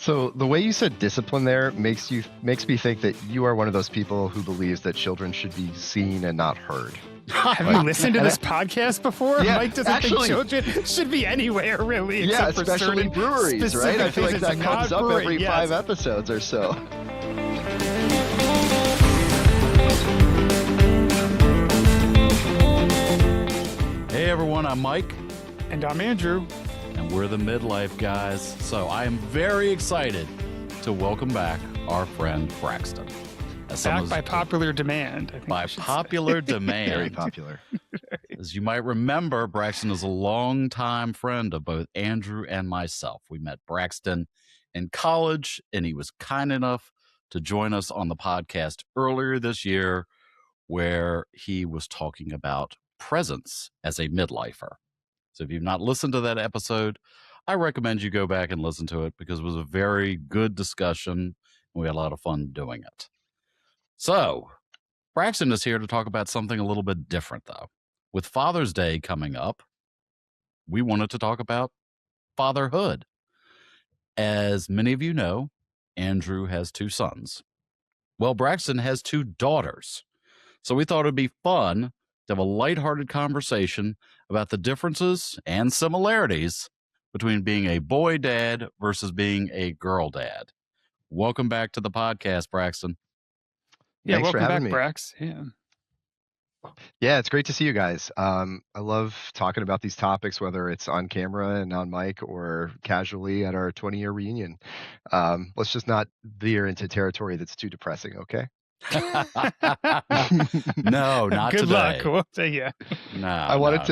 So the way you said discipline there makes me think that you are one of those people who believes that children should be seen and not heard. Have you listened to this podcast before? Yeah, Mike doesn't think children should be anywhere, really. Yeah, except especially for breweries, right? I feel like that comes up every 5 episodes or so. Hey everyone, I'm Mike. And I'm Andrew. And we're the Midlife Guys. So I am very excited to welcome back our friend Braxton. Back by popular demand. By popular demand. Very popular. As you might remember, Braxton is a longtime friend of both Andrew and myself. We met Braxton in college, and he was kind enough to join us on the podcast earlier this year, where he was talking about presence as a midlifer. So if you've not listened to that episode, I recommend you go back and listen to it because it was a very good discussion and we had a lot of fun doing it. So Braxton is here to talk about something a little bit different, though. With Father's Day coming up, we wanted to talk about fatherhood. As many of you know, Andrew has 2 sons. Well, Braxton has 2 daughters. So we thought it'd be fun to have a lighthearted conversation about the differences and similarities between being a boy dad versus being a girl dad. Welcome back to the podcast, Braxton. Yeah, Thanks welcome for having back, me. Brax. Yeah, it's great to see you guys. I love talking about these topics, whether it's on camera and on mic or casually at our 20-year reunion. Let's just not veer into territory that's too depressing, okay? No, not Good today. luck. We'll say yeah. No, I wanted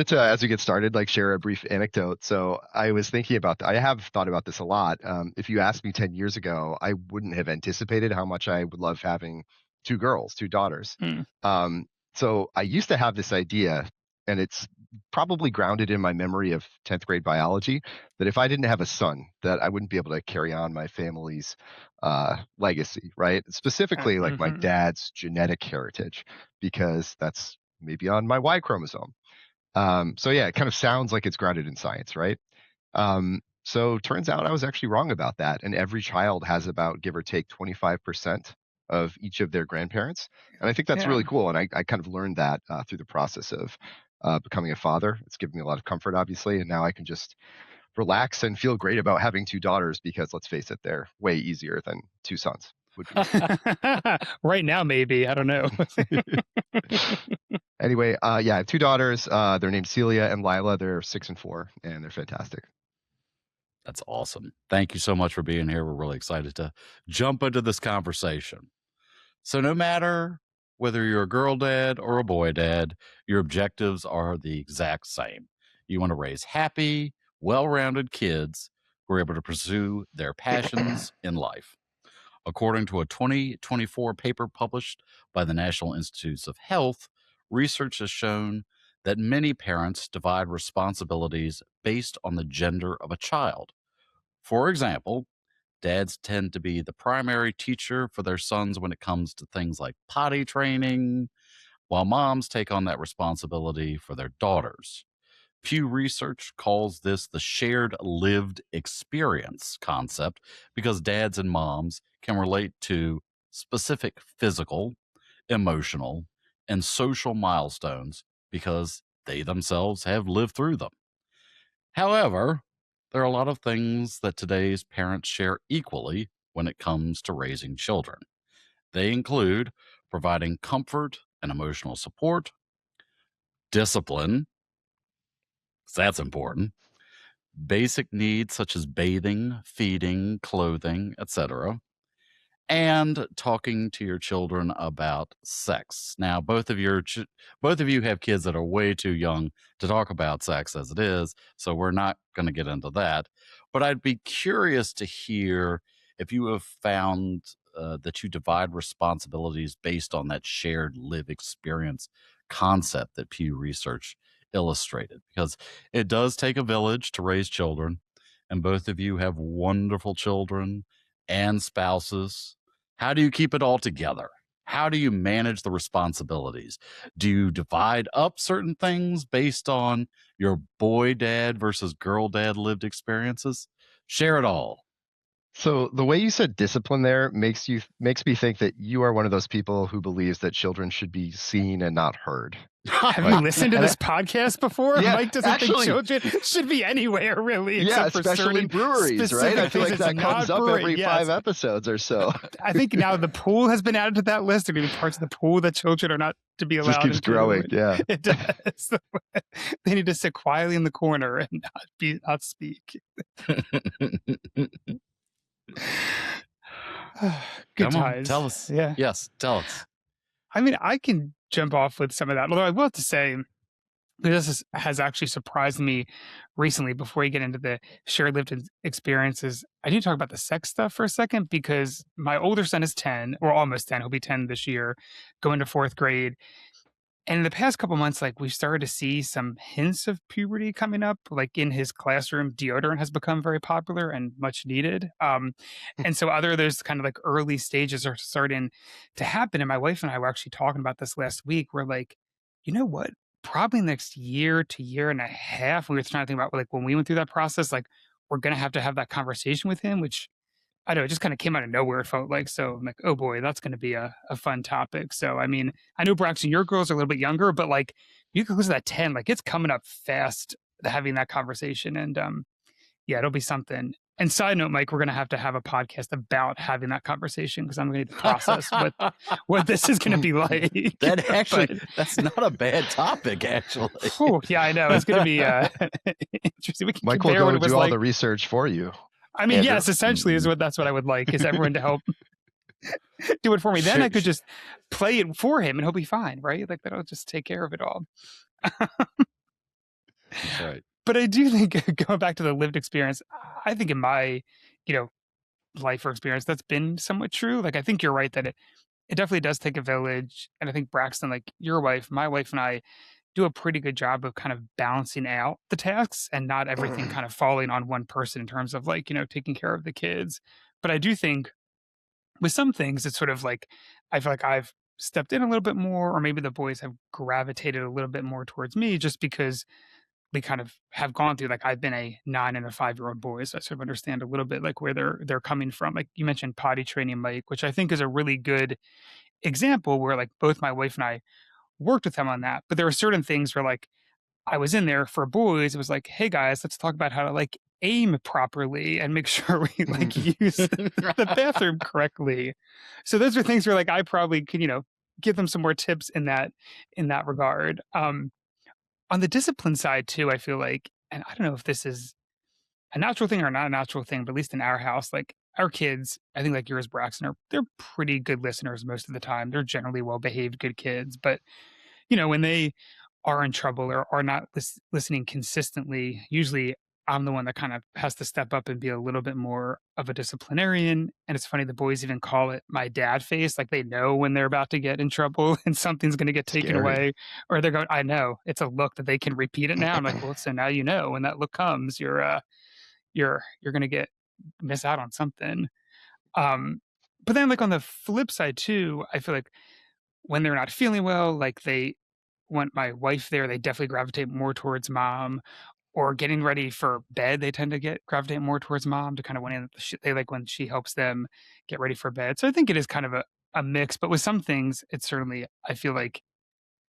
to, as we get started, like share a brief anecdote. So I was thinking about I have thought about this a lot. If you asked me 10 years ago, I wouldn't have anticipated how much I would love having 2 girls, 2 daughters. So I used to have this idea, and it's probably grounded in my memory of 10th grade biology, that if I didn't have a son, that I wouldn't be able to carry on my family's legacy, right? Specifically, like my dad's genetic heritage, because that's maybe on my Y chromosome. So yeah, it kind of sounds like it's grounded in science, right? So turns out I was actually wrong about that. And every child has about, give or take, 25% of each of their grandparents. And I think that's really cool. And I kind of learned that through the process of becoming a father. It's given me a lot of comfort, obviously. And now I can just relax and feel great about having 2 daughters because, let's face it, they're way easier than 2 sons would be. Right now, maybe. I don't know. Anyway, yeah, I have 2 daughters. They're named Celia and Lila. They're 6 and 4, and they're fantastic. That's awesome. Thank you so much for being here. We're really excited to jump into this conversation. So no matter whether you're a girl dad or a boy dad, your objectives are the exact same. You want to raise happy, well-rounded kids who are able to pursue their passions in life. According to a 2024 paper published by the National Institutes of Health, research has shown that many parents divide responsibilities based on the gender of a child. For example, dads tend to be the primary teacher for their sons when it comes to things like potty training, while moms take on that responsibility for their daughters. Pew Research calls this the shared lived experience concept because dads and moms can relate to specific physical, emotional, and social milestones because they themselves have lived through them. However, there are a lot of things that today's parents share equally when it comes to raising children. They include providing comfort and emotional support, discipline, so that's important, basic needs such as bathing, feeding, clothing, etc., and talking to your children about sex. Now, both of you have kids that are way too young to talk about sex as it is, so we're not going to get into that. But I'd be curious to hear if you have found that you divide responsibilities based on that shared live experience concept that Pew Research illustrated, because it does take a village to raise children, and both of you have wonderful children and spouses. How do you keep it all together? How do you manage the responsibilities? Do you divide up certain things based on your boy dad versus girl dad lived experiences? Share it all. So the way you said discipline there makes me think that you are one of those people who believes that children should be seen and not heard. Have you Like, listened to and this podcast before? yeah, Mike doesn't think actually, children should be anywhere really, yeah, except for especially certain breweries, right? I specific feel like places. that comes Not up brewery, every yes. 5 episodes or so. I think now the pool has been added to that list. There are even parts of the pool that children are not to be allowed Just keeps into. growing. Yeah. It does. They need to sit quietly in the corner and not speak. Good Come on, times. tell us. Yeah. Yes, tell us. I mean, I can jump off with some of that. Although I will have to say, has actually surprised me recently. Before we get into the shared lived experiences, I do talk about the sex stuff for a second because my older son is 10, or almost 10. He'll be 10 this year, going to 4th grade. And in the past couple months, like we've started to see some hints of puberty coming up. Like in his classroom, deodorant has become very popular and much needed. And so other those kind of like early stages are starting to happen. And my wife and I were actually talking about this last week. We're like, you know what? Probably next year to year and a half, we were trying to think about like when we went through that process, like we're gonna have to have that conversation with him, which I don't know, it just kind of came out of nowhere, it felt like. So I'm like, oh boy, that's going to be a fun topic. So, I mean, I know Braxton, your girls are a little bit younger, but like you can lose that 10, like it's coming up fast having that conversation. And yeah, it'll be something. And side note, Mike, we're going to have a podcast about having that conversation because I'm going to process what this is going to be like. That actually, But, that's not a bad topic, actually. whew, yeah, I know. It's going to be interesting. We can Mike will compare what go it was do all like. the research for you. I mean, Andrew. yes, essentially that's what I would like is everyone to help do it for me. Then I could just play it for him and he'll be fine, right? Like that'll just take care of it all. That's right. But I do think going back to the lived experience, I think in my, life or experience, that's been somewhat true. Like I think you're right that it definitely does take a village. And I think Braxton, like your wife, my wife and I do a pretty good job of kind of balancing out the tasks and not everything kind of falling on one person in terms of like, taking care of the kids. But I do think with some things, it's sort of like, I feel like I've stepped in a little bit more, or maybe the boys have gravitated a little bit more towards me just because we kind of have gone through, like I've been a 9 and a 5-year-old boy. So I sort of understand a little bit like where they're coming from. Like you mentioned potty training, Mike, which I think is a really good example where like both my wife and I worked with him on that. But there were certain things where like I was in there for boys. It was like, hey guys, let's talk about how to like aim properly and make sure we like use the bathroom correctly. So those are things where like I probably could, give them some more tips in that regard. On the discipline side too, I feel like, and I don't know if this is a natural thing or not a natural thing, but at least in our house, like our kids, I think like yours, Braxton, they're pretty good listeners most of the time. They're generally well behaved, good kids. But when they are in trouble or are not listening consistently, usually I'm the one that kind of has to step up and be a little bit more of a disciplinarian. And it's funny, the boys even call it my dad face. Like they know when they're about to get in trouble and something's going to get taken Scary. away, or they're going, I know it's a look that they can repeat it now. I'm like, well, so now when that look comes, you're going to miss out on something. But then like on the flip side too, I feel like when they're not feeling well, like they want my wife there, they definitely gravitate more towards mom. Or getting ready for bed, they tend to gravitate more towards mom to kind of when they like when she helps them get ready for bed. So I think it is kind of a mix. But with some things, it's certainly, I feel like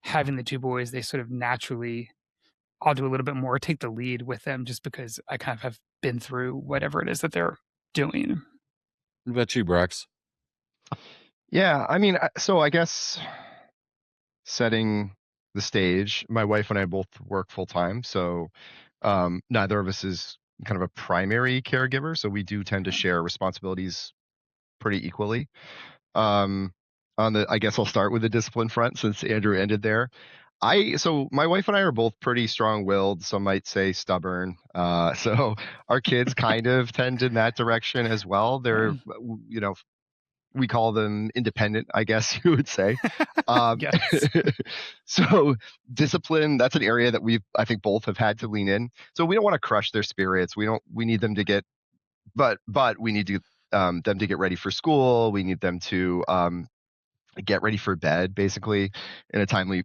having the two boys, they sort of naturally, I'll do a little bit more, take the lead with them just because I kind of have been through whatever it is that they're doing. What about you, Brax? Yeah, I mean, so I guess setting the stage, my wife and I both work full time, so neither of us is kind of a primary caregiver, so we do tend to share responsibilities pretty equally. I guess I'll start with the discipline front since Andrew ended there. So my wife and I are both pretty strong-willed, some might say stubborn. So our kids kind of tend in that direction as well. They're, we call them independent, I guess you would say. Yes. So discipline, that's an area that I think both have had to lean in. So we don't want to crush their spirits. We need them to get, but we need to, them to get ready for school. We need them to get ready for bed basically in a timely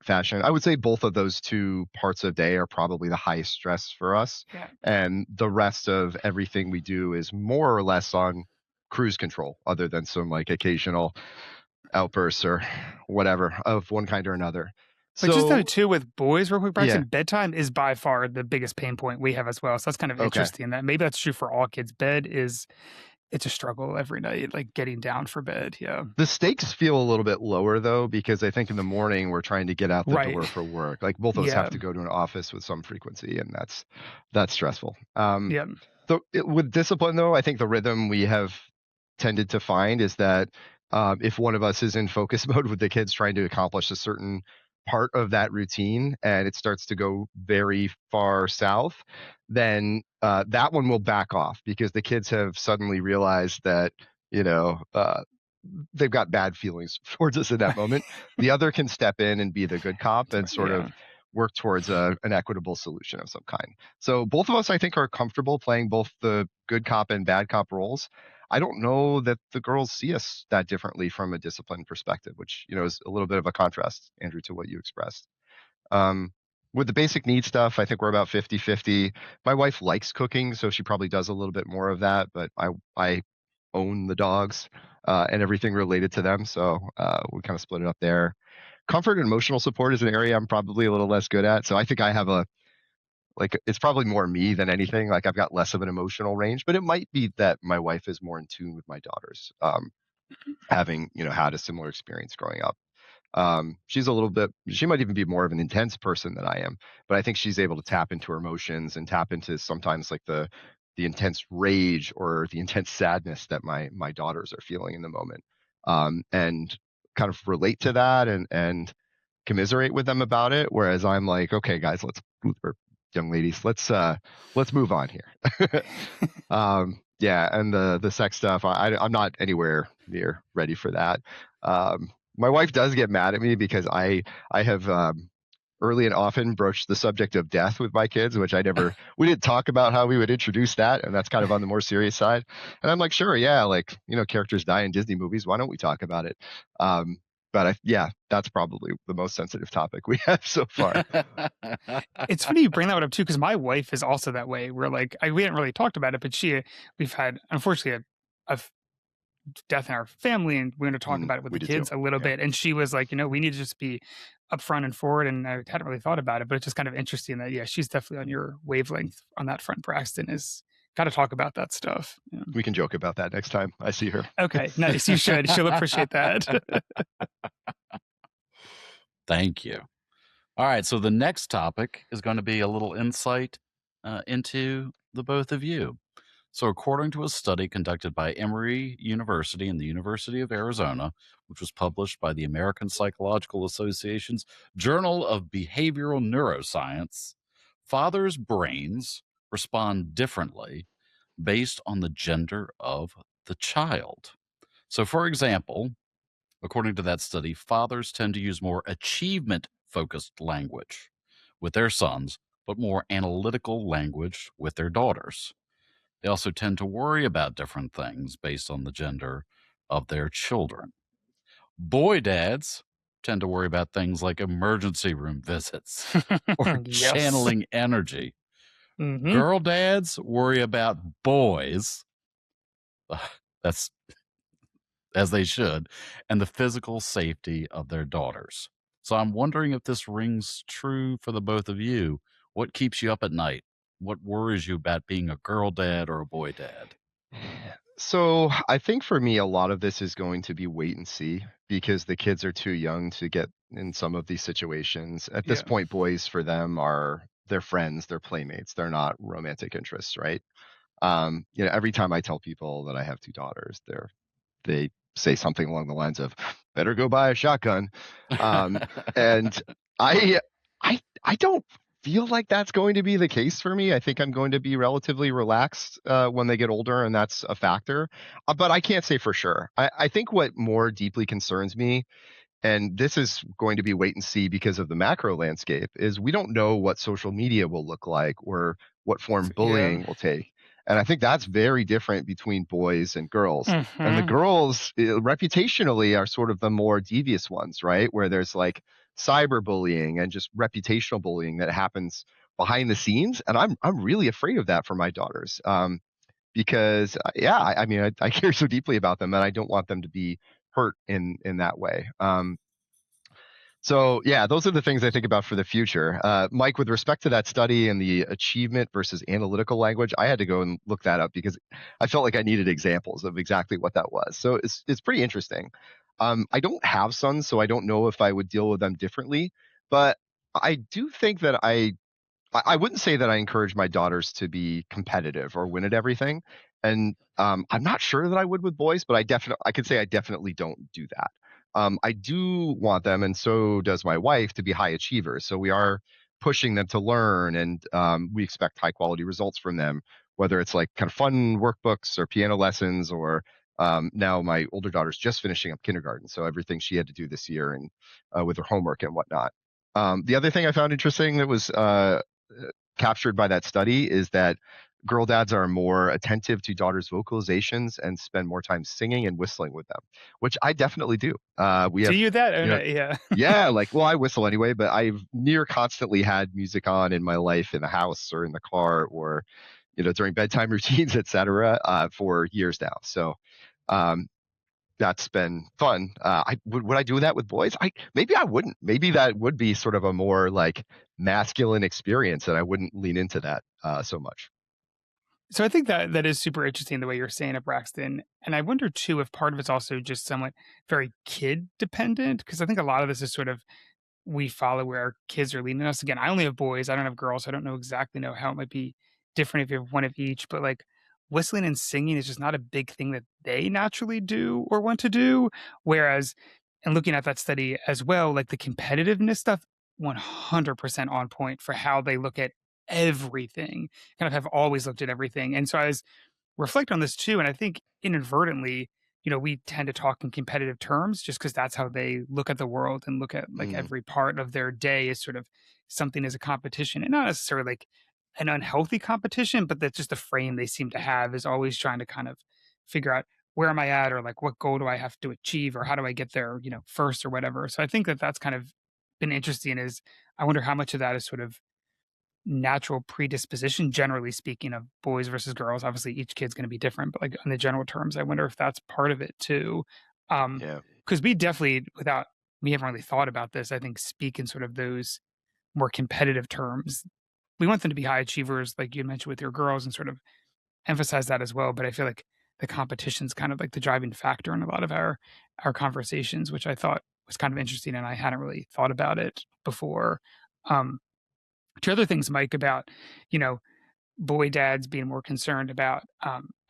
fashion. I would say both of those two parts of day are probably the highest stress for us. Yeah. And the rest of everything we do is more or less on cruise control, other than some like occasional outbursts or whatever of one kind or another. But just though So too with boys, real quick, yeah, Braxton, bedtime is by far the biggest pain point we have as well. So that's kind of okay. interesting that maybe that's true for all kids. Bed is it's a struggle every night, like getting down for bed. Yeah. The stakes feel a little bit lower though, because I think in the morning we're trying to get out the Right. door for work. Like both of us Yeah. have to go to an office with some frequency, and that's stressful. Yeah. With discipline though, I think the rhythm we have tended to find is that if one of us is in focus mode with the kids trying to accomplish a certain part of that routine and it starts to go very far south, then that one will back off because the kids have suddenly realized that, you know, they've got bad feelings towards us in that moment. The other can step in and be the good cop and sort of work towards an equitable solution of some kind. So both of us, I think, are comfortable playing both the good cop and bad cop roles. I don't know that the girls see us that differently from a discipline perspective, which, you know, is a little bit of a contrast, Andrew, to what you expressed. With the basic need stuff, I think we're about 50-50. My wife likes cooking, so she probably does a little bit more of that, but I own the dogs and everything related to them, so we kind of split it up there. Comfort and emotional support is an area I'm probably a little less good at, so I think I have it's probably more me than anything. Like I've got less of an emotional range, but it might be that my wife is more in tune with my daughters, having, you know, had a similar experience growing up. She might even be more of an intense person than I am, but I think she's able to tap into her emotions and tap into sometimes like the intense rage or the intense sadness that my daughters are feeling in the moment, and kind of relate to that and commiserate with them about it. Whereas I'm like, okay, guys, or young ladies, let's move on here. Yeah, and the sex stuff, I'm not anywhere near ready for that. My wife does get mad at me because I have early and often broached the subject of death with my kids, which we didn't talk about how we would introduce that, and that's kind of on the more serious side. And I'm like, sure, yeah, like, you know, characters die in Disney movies. Why don't we talk about it? But yeah, that's probably the most sensitive topic we have so far. It's funny you bring that one up too, because my wife is also that way. We're like, we hadn't really talked about it, but we've had, unfortunately, a death in our family, and we're going to talk about it with the kids a little bit. And she was like, you know, we need to just be upfront and forward. And I hadn't really thought about it, but it's just kind of interesting that, yeah, she's definitely on your wavelength on that front. Braxton is got to talk about that stuff. Yeah. We can joke about that next time I see her. Okay, nice. You should. She'll appreciate that. Thank you. All right. So the next topic is going to be a little insight into the both of you. So, according to a study conducted by Emory University and the University of Arizona, which was published by the American Psychological Association's Journal of Behavioral Neuroscience, fathers' brains respond differently based on the gender of the child. So, for example, according to that study, fathers tend to use more achievement-focused language with their sons, but more analytical language with their daughters. They also tend to worry about different things based on the gender of their children. Boy dads tend to worry about things like emergency room visits or channeling energy. Mm-hmm. Girl dads worry about boys. That's as they should, and the physical safety of their daughters. So I'm wondering if this rings true for the both of you. What keeps you up at night? What worries you about being a girl dad or a boy dad? So I think for me, a lot of this is going to be wait and see because the kids are too young to get in some of these situations. At this point, boys for them are their friends, their playmates. They're not romantic interests, right? You know, every time I tell people that I have two daughters, they say something along the lines of, better go buy a shotgun. And I don't feel like that's going to be the case for me. I think I'm going to be relatively relaxed when they get older, and that's a factor. But I can't say for sure. I think what more deeply concerns me, and this is going to be wait and see because of the macro landscape, is we don't know what social media will look like or what form bullying will take. And I think that's very different between boys and girls. And the girls reputationally are sort of the more devious ones, right? Where there's like cyberbullying and just reputational bullying that happens behind the scenes, and I'm really afraid of that for my daughters. Because yeah, I mean, I care so deeply about them, and I don't want them to be hurt in that way. So yeah, those are the things I think about for the future. Mike, with respect to that study and the achievement versus analytical language, I had to go and look that up because I felt like I needed examples of exactly what that was. So it's pretty interesting. I don't have sons, so I don't know if I would deal with them differently, but I do think that I wouldn't say that I encourage my daughters to be competitive or win at everything. And I'm not sure that I would with boys, but I could say I definitely don't do that. I do want them, and so does my wife, to be high achievers. So we are pushing them to learn, and we expect high quality results from them, whether it's like kind of fun workbooks or piano lessons, or now my older daughter's just finishing up kindergarten, so everything she had to do this year and with her homework and whatnot. The other thing I found interesting that was captured by that study is that girl dads are more attentive to daughters' vocalizations and spend more time singing and whistling with them, which I definitely do. We Do have, you that? Oh, you know, no, yeah. yeah, like, well, I whistle anyway, but I've near constantly had music on in my life in the house or in the car or, during bedtime routines, etc., for years now. So, um, that's been fun. Would I do that with boys? Maybe I wouldn't. Maybe that would be sort of a more like masculine experience, and I wouldn't lean into that so much. So I think that that is super interesting the way you're saying it, Braxton. And I wonder too if part of it's also just somewhat very kid dependent, because I think a lot of this is sort of we follow where our kids are leading us. Again, I only have boys. I don't have girls. So I don't know exactly know how it might be different if you have one of each. But like whistling and singing is just not a big thing that they naturally do or want to do. Whereas, and looking at that study as well, like the competitiveness stuff, 100% on point for how they look at everything. Kind of have always looked at everything. And so I was reflect on this too. And I think inadvertently, we tend to talk in competitive terms just because that's how they look at the world and look at like Mm, every part of their day is sort of something as a competition and not necessarily like an unhealthy competition, but that's just the frame they seem to have is always trying to kind of figure out where am I at or like what goal do I have to achieve or how do I get there, first or whatever. So I think that that's kind of been interesting is I wonder how much of that is sort of natural predisposition, generally speaking, of boys versus girls. Obviously, each kid's going to be different, but like in the general terms, I wonder if that's part of it too. yeah. Because we definitely, without we haven't really thought about this, I think speak in sort of those more competitive terms. We want them to be high achievers, like you mentioned with your girls, and sort of emphasize that as well. But I feel like the competition's kind of like the driving factor in a lot of our conversations, which I thought was kind of interesting, and I hadn't really thought about it before. Um, to other things, Mike, about, you know, boy dads being more concerned about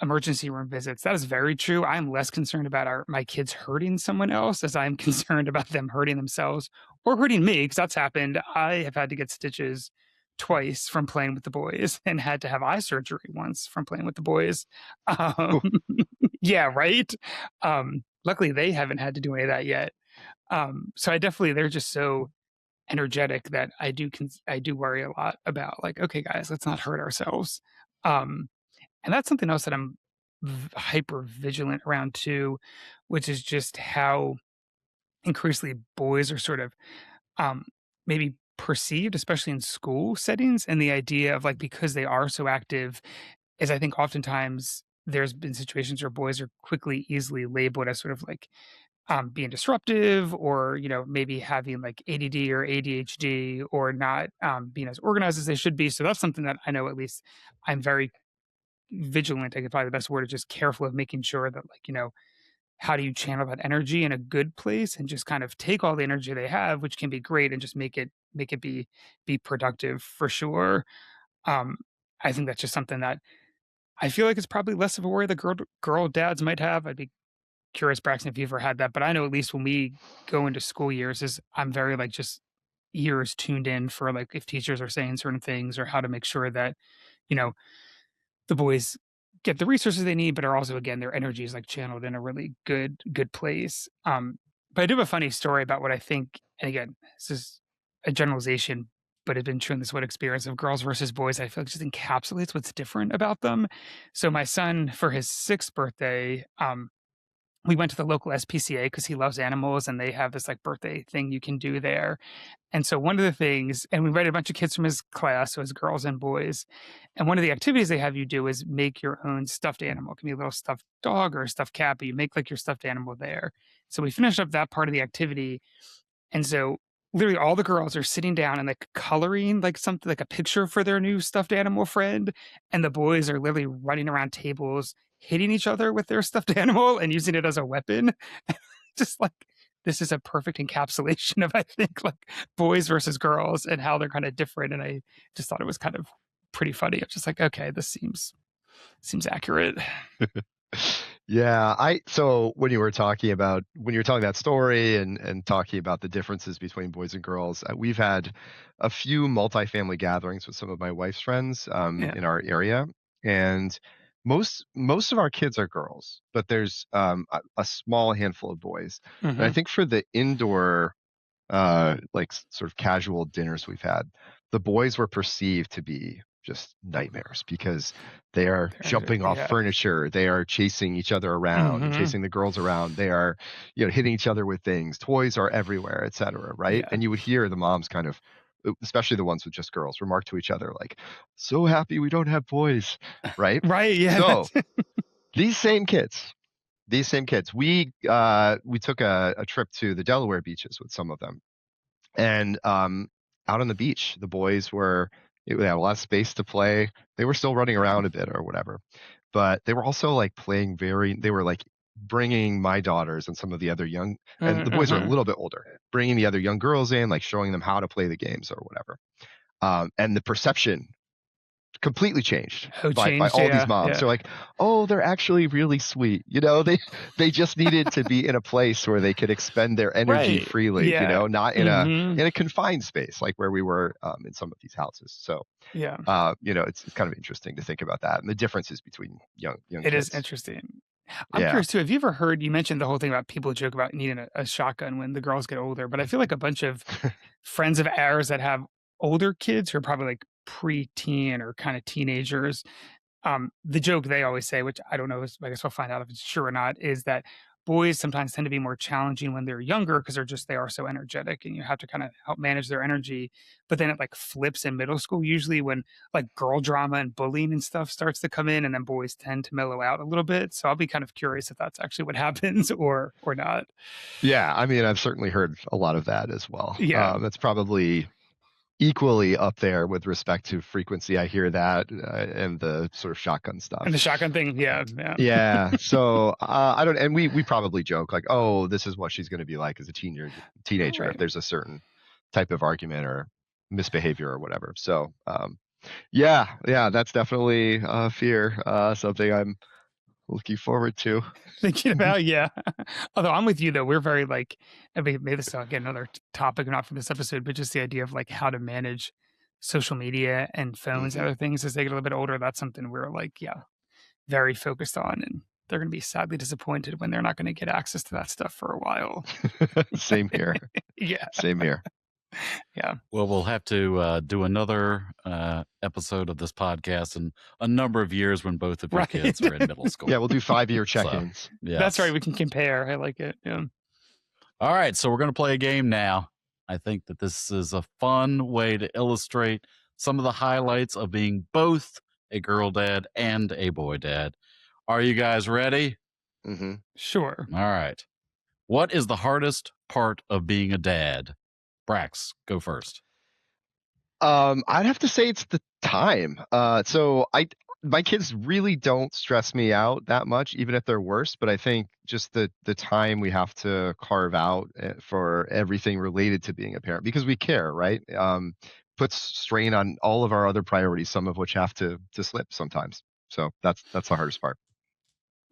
emergency room visits. That is very true. I'm less concerned about my kids hurting someone else as I'm concerned about them hurting themselves or hurting me, because that's happened. I have had to get stitches twice from playing with the boys and had to have eye surgery once from playing with the boys. Um, Ooh, yeah, right. Luckily, they haven't had to do any of that yet. So I definitely, they're just so energetic that I do worry a lot about like, okay, guys, let's not hurt ourselves. Um, and that's something else that I'm hyper vigilant around too, which is just how increasingly boys are sort of um, maybe perceived, especially in school settings, and the idea of like because they are so active, is I think oftentimes there's been situations where boys are quickly, easily labeled as sort of like being disruptive or maybe having like ADD or ADHD or not being as organized as they should be. So that's something that I know at least I'm very vigilant. I think probably the best word is just careful of making sure that like how do you channel that energy in a good place and just kind of take all the energy they have, which can be great, and just make it be productive for sure. Um, I think that's just something that I feel like it's probably less of a worry that girl dads might have. I'd be curious, Braxton, if you ever had that, but I know at least when we go into school years, is I'm very like just ears tuned in for like if teachers are saying certain things or how to make sure that you know the boys get the resources they need, but are also again their energy is like channeled in a really good place. But I do have a funny story about what I think, and again, this is a generalization, but it's been true in this one experience of girls versus boys. I feel like just encapsulates what's different about them. So my son, for his 6th birthday, we went to the local SPCA because he loves animals, and they have this like birthday thing you can do there. And so one of the things, and we invited a bunch of kids from his class, so his girls and boys. And one of the activities they have you do is make your own stuffed animal. It can be a little stuffed dog or a stuffed cat, but you make like your stuffed animal there. So we finished up that part of the activity. And so literally all the girls are sitting down and like coloring like something like a picture for their new stuffed animal friend. And the boys are literally running around tables, hitting each other with their stuffed animal and using it as a weapon. Just like this is a perfect encapsulation of, I think, like boys versus girls and how they're kind of different. And I just thought it was kind of pretty funny. I'm just like, okay, this seems accurate. Yeah, so when you were talking that story and talking about the differences between boys and girls, we've had a few multifamily gatherings with some of my wife's friends Yeah. in our area, and most of our kids are girls, but there's a small handful of boys. And I Mhm. think for the indoor like sort of casual dinners we've had, the boys were perceived to be just nightmares because they are jumping off Yeah. furniture, they are chasing each other around and Mhm. chasing the girls around, they are, hitting each other with things, toys are everywhere, etc. Right? Yeah. And you would hear the moms kind of, especially the ones with just girls, remark to each other like, "So happy we don't have boys," right? Right. Yeah. So these same kids, we took a trip to the Delaware beaches with some of them, and out on the beach, the boys they had a lot of space to play. They were still running around a bit or whatever, but they were also like playing they were like bringing my daughters and some of the other and the boys are a Mhm. little bit older, bringing the other young girls in, like showing them how to play the games or whatever. And the perception completely changed Oh, by changed. all these Yeah. moms. Yeah. They're like, "Oh, they're actually really sweet." They just needed to be in a place where they could expend their energy Right. freely, Yeah. not Mhm. in a confined space like where we were in some of these houses. So, Yeah. it's kind of interesting to think about that and the differences between young It is kids. interesting. I'm Yeah. curious too. Have you ever heard, you mentioned the whole thing about people joke about needing a shotgun when the girls get older, but I feel like a bunch of friends of ours that have older kids who are probably like pre-teen or kind of teenagers, the joke they always say, which I don't know, I guess we'll find out if it's true or not, is that boys sometimes tend to be more challenging when they're younger because they are so energetic and you have to kind of help manage their energy. But then it like flips in middle school, usually when like girl drama and bullying and stuff starts to come in, and then boys tend to mellow out a little bit. So I'll be kind of curious if that's actually what happens or not. Yeah, I mean, I've certainly heard a lot of that as well. Yeah. That's probably equally up there with respect to frequency. I hear that and the sort of shotgun stuff. And the shotgun thing, yeah. Yeah. So I don't, and we probably joke like, "Oh, this is what she's going to be like as a teenager if Right. there's a certain type of argument or misbehavior or whatever." So yeah, that's definitely a fear, something I'm looking forward to. Thinking about, yeah. Although I'm with you though, we're very like, I mean, maybe this is again another topic, not from this episode, but just the idea of like how to manage social media and phones and Mhm. other things as they get a little bit older. That's something we're like, yeah, very focused on, and they're going to be sadly disappointed when they're not going to get access to that stuff for a while. Same here. Yeah, Same here. yeah, Well, we'll have to do another episode of this podcast in a number of years when both of your right. kids are in middle school. Yeah, we'll do 5-year So, check-ins. That's right. yes. We can compare. I like it. Yeah. All right, so we're going to play a game now. I think that this is a fun way to illustrate some of the highlights of being both a girl dad and a boy dad. Are you guys ready? Hmm. Sure. All right. What is the hardest part of being a dad? Brax, go first. I'd have to say it's the time. So my kids really don't stress me out that much, even if they're worse. But I think just the time we have to carve out for everything related to being a parent, because we care, right? Puts strain on all of our other priorities, some of which have to slip sometimes. So that's the hardest part.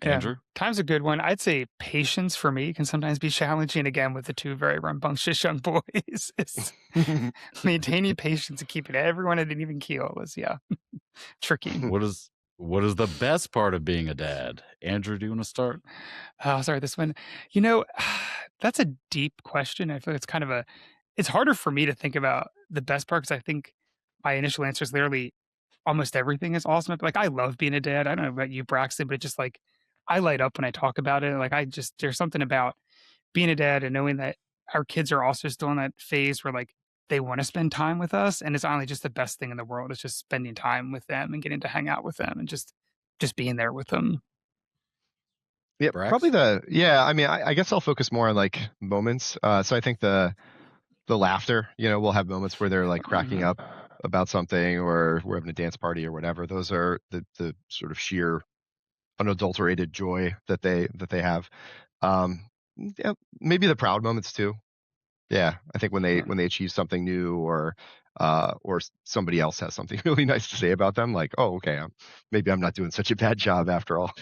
Yeah. Andrew? Time's a good one. I'd say patience for me can sometimes be challenging again with the two very rambunctious young boys. It's maintaining patience and keeping everyone at an even keel is tricky. What is the best part of being a dad? Andrew, do you want to start? Oh, sorry, this one. You know, that's a deep question. I feel it's kind of it's harder for me to think about the best part because I think my initial answer is literally almost everything is awesome. Like I love being a dad. I don't know about you, Braxton, but just like I light up when I talk about it. Like there's something about being a dad and knowing that our kids are also still in that phase where like they want to spend time with us, and it's only just the best thing in the world. It's just spending time with them and getting to hang out with them and just being there with them. Yeah, probably Brax? yeah, I mean, I guess I'll focus more on like moments. So I think the laughter, we'll have moments where they're like cracking up about something or we're having a dance party or whatever. Those are the sort of sheer unadulterated joy that they have. Um, yeah, maybe the proud moments too. Yeah, I think when they achieve something new or somebody else has something really nice to say about them, like, oh, okay, maybe I'm not doing such a bad job after all.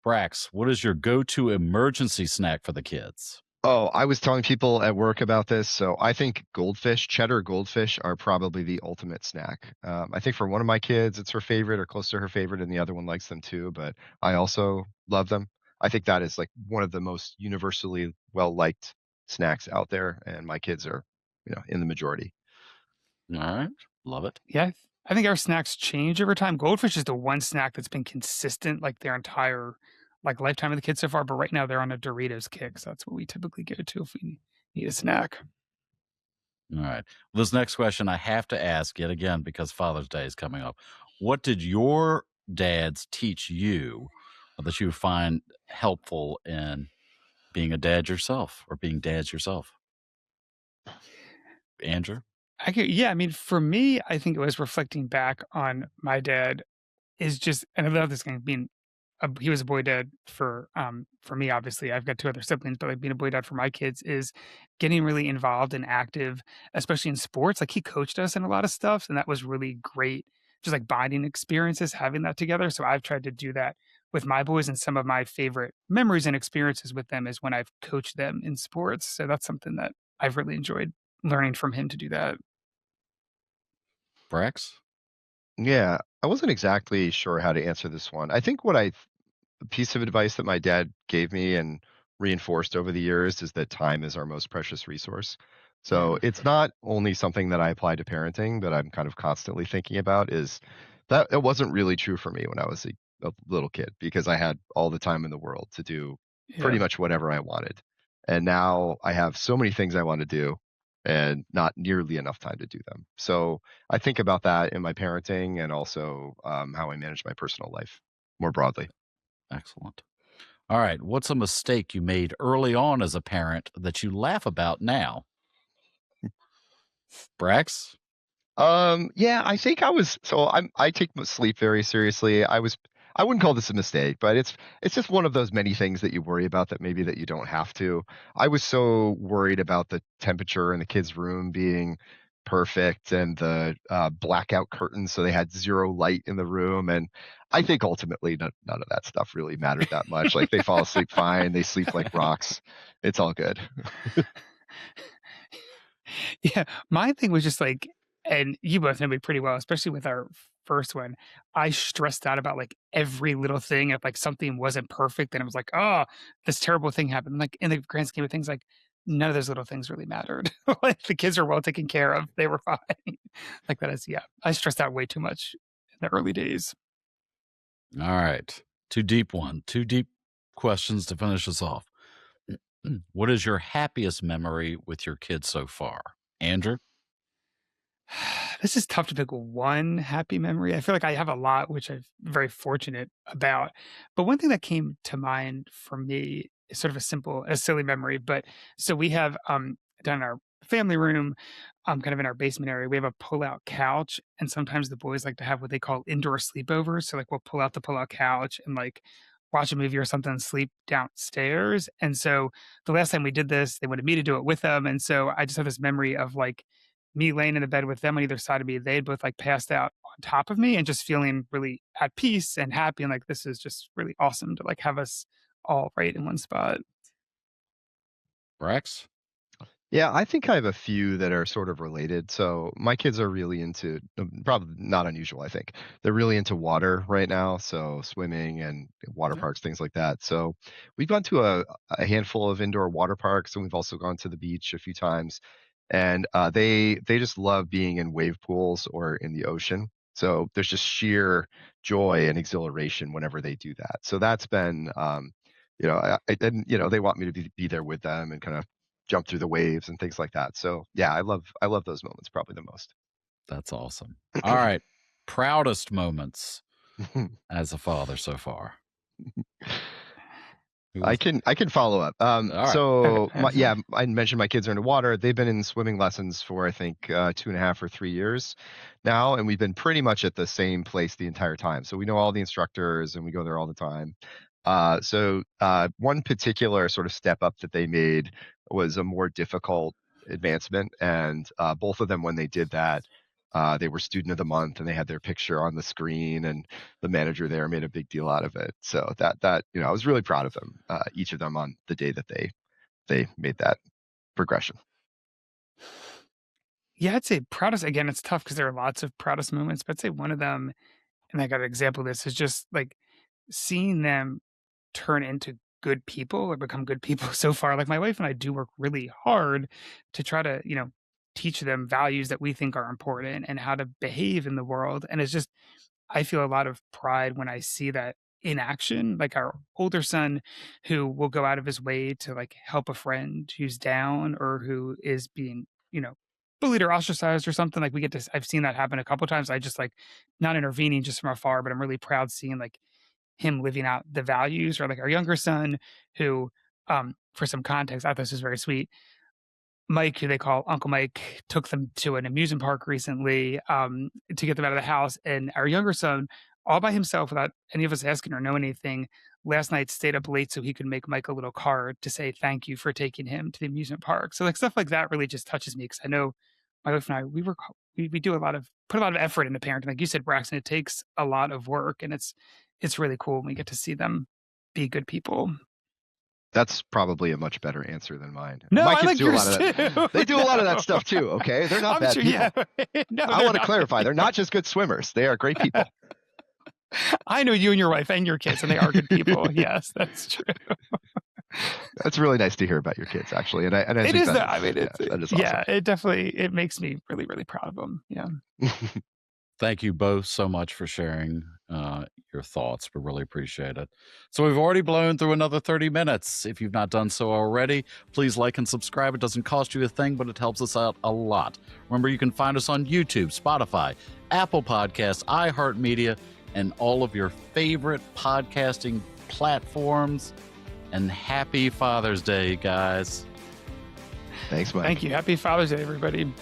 Brax, what is your go-to emergency snack for the kids? Oh, I was telling people at work about this. So I think goldfish, cheddar goldfish, are probably the ultimate snack. I think for one of my kids, it's her favorite or close to her favorite, and the other one likes them too. But I also love them. I think that is like one of the most universally well liked snacks out there, and my kids are, in the majority. All right. Love it. Yeah, I think our snacks change over time. Goldfish is the one snack that's been consistent like their entire like lifetime of the kids so far. But right now they're on a Doritos kick, so that's what we typically go to if we need a snack. All right. This next question I have to ask yet again because Father's Day is coming up. What did your dads teach you that you find helpful in being a dad yourself or being dads yourself? Andrew? Yeah, I mean, for me, I think it was reflecting back on my dad is just, and I love this guy being, he was a boy dad for me. Obviously, I've got two other siblings, but like being a boy dad for my kids is getting really involved and active, especially in sports. Like he coached us in a lot of stuff, and that was really great. Just like bonding experiences, having that together. So I've tried to do that with my boys, and some of my favorite memories and experiences with them is when I've coached them in sports. So that's something that I've really enjoyed learning from him to do that. Brax? Yeah, I wasn't exactly sure how to answer this one. I think a piece of advice that my dad gave me and reinforced over the years is that time is our most precious resource. Yeah. So it's not only something that I apply to parenting, but I'm kind of constantly thinking about is that it wasn't really true for me when I was a little kid because I had all the time in the world to do Yeah. pretty much whatever I wanted. And now I have so many things I want to do and not nearly enough time to do them. So I think about that in my parenting and also how I manage my personal life more broadly. Excellent. All right. What's a mistake you made early on as a parent that you laugh about now? Brax? Yeah, I think I take sleep very seriously. I wouldn't call this a mistake, but it's just one of those many things that you worry about that maybe that you don't have to. I was so worried about the temperature in the kids' room being perfect and the blackout curtains so they had zero light in the room. And I think ultimately none of that stuff really mattered that much. Like they fall asleep fine, they sleep like rocks. It's all good. Yeah, my thing was just like, and you both know me pretty well, especially with our first one. I stressed out about like every little thing. If like something wasn't perfect, and it was like, oh, this terrible thing happened. Like in the grand scheme of things, like none of those little things really mattered. Like the kids are well taken care of; they were fine. Like that is, yeah. I stressed out way too much in the early days. All right. Two deep questions to finish us off. What is your happiest memory with your kids so far? Andrew? This is tough to pick one happy memory. I feel like I have a lot, which I'm very fortunate about. But one thing that came to mind for me is sort of a silly memory. But so we have down in our family room, kind of in our basement area, we have a pull-out couch, and sometimes the boys like to have what they call indoor sleepovers. So like we'll pull out the pull-out couch and like watch a movie or something and sleep downstairs. And so the last time we did this, they wanted me to do it with them. And so I just have this memory of like me laying in the bed with them on either side of me. They had both like passed out on top of me and just feeling really at peace and happy. And like, this is just really awesome to like have us all right in one spot. Brax? Yeah, I think I have a few that are sort of related. So my kids are really into, probably not unusual, I think. They're really into water right now, so swimming and water Yeah. parks, things like that. So we've gone to a handful of indoor water parks, and we've also gone to the beach a few times. And they just love being in wave pools or in the ocean. So there's just sheer joy and exhilaration whenever they do that. So that's been, and they want me to be there with them and kind of jump through the waves and things like that. So yeah, I love those moments probably the most. That's awesome. All right. Proudest moments as a father so far. I can follow up. right. So I mentioned my kids are in the water. They've been in swimming lessons for I think 2.5 or 3 years now, and we've been pretty much at the same place the entire time. So we know all the instructors and we go there all the time. So one particular sort of step up that they made was a more difficult advancement, and both of them, when they did that, they were student of the month, and they had their picture on the screen, and the manager there made a big deal out of it. So that I was really proud of them, each of them, on the day that they made that progression. Yeah, I'd say proudest. Again, it's tough because there are lots of proudest moments, but I'd say one of them, and I got an example of this, is just like seeing them turn into good people or become good people so far. Like my wife and I do work really hard to try to, teach them values that we think are important and how to behave in the world. And it's just, I feel a lot of pride when I see that in action. Like our older son, who will go out of his way to like help a friend who's down or who is being, bullied or ostracized or something. Like I've seen that happen a couple times. I just like not intervening just from afar, but I'm really proud seeing like him living out the values. Or like our younger son, who, for some context, I thought this was very sweet. Mike, who they call Uncle Mike, took them to an amusement park recently to get them out of the house. And our younger son, all by himself, without any of us asking or knowing anything, last night stayed up late so he could make Mike a little card to say thank you for taking him to the amusement park. So like stuff like that really just touches me, because I know my wife and I, we do put a lot of effort into parenting. Like you said, Braxton, it takes a lot of work, and it's really cool when we get to see them be good people. That's probably a much better answer than mine. No, my kids like do a lot of that. too. They do a lot of that stuff too. Okay, they're not bad people. Yeah. No, I want to clarify: they're not just good swimmers; they are great people. I know you and your wife and your kids, and they are good people. Yes, that's true. That's really nice to hear about your kids, actually. And it is that. I mean, that is awesome. Yeah, it makes me really, really proud of them. Yeah. Thank you both so much for sharing your thoughts. We really appreciate it. So we've already blown through another 30 minutes. If you've not done so already, please like and subscribe. It doesn't cost you a thing, but it helps us out a lot. Remember, you can find us on YouTube, Spotify, Apple Podcasts, iHeartMedia, and all of your favorite podcasting platforms. And happy Father's Day, guys. Thanks, Mike. Thank you. Happy Father's Day, everybody.